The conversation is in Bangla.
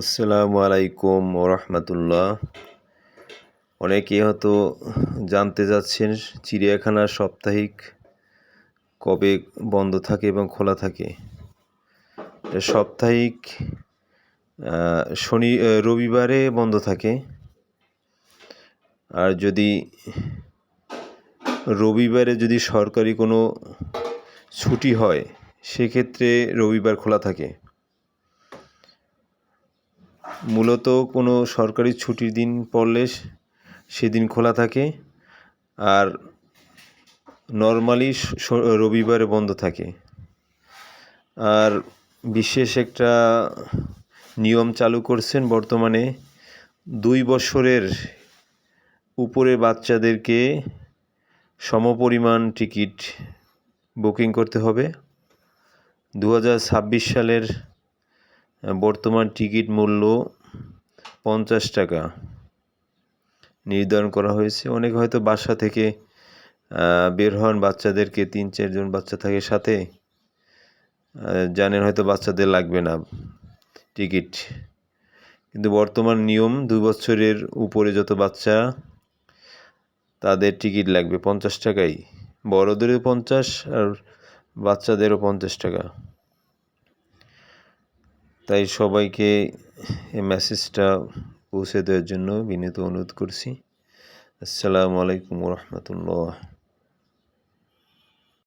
আসসালামু আলাইকুম ওরহমতুল্লাহ। অনেকেই হয়তো জানতে যাচ্ছেন চিড়িয়াখানার সাপ্তাহিক কবে বন্ধ থাকে এবং খোলা থাকে। সাপ্তাহিক রবিবারে বন্ধ থাকে। আর যদি রবিবারে যদি সরকারি কোনো ছুটি হয় সেক্ষেত্রে রবিবার খোলা থাকে। মূলত কোনো সরকারি ছুটির দিন পড়লে সেদিন খোলা থাকে, আর নর্মালি রবিবারে বন্ধ থাকে। আর বিশেষ একটা নিয়ম চালু করছেন বর্তমানে, 2 বছরের উপরে বাচ্চাদেরকে সমপরিমাণ টিকিট বুকিং করতে হবে। 2026 সালের বর্তমান টিকিট মূল্য 50 টাকা নির্ধারণ করা হয়েছে। অনেকে হয়তো বাসা থেকে বের হন, বাচ্চাদেরকে 3-4 জন বাচ্চা থাকে সাথে, জানেন হয়তো বাচ্চাদের লাগবে না টিকিট, কিন্তু বর্তমান নিয়ম 2 বছরের উপরে যত বাচ্চা তাদের টিকিট লাগবে 50 টাকাই। বড়দেরও 50 আর বাচ্চাদেরও 50 টাকা। তাই সবাইকে এই মেসেজটা পৌঁছে দেওয়ার জন্য বিনীত অনুরোধ করছি। আসসালামু আলাইকুম ওরহমতুল্লাহ।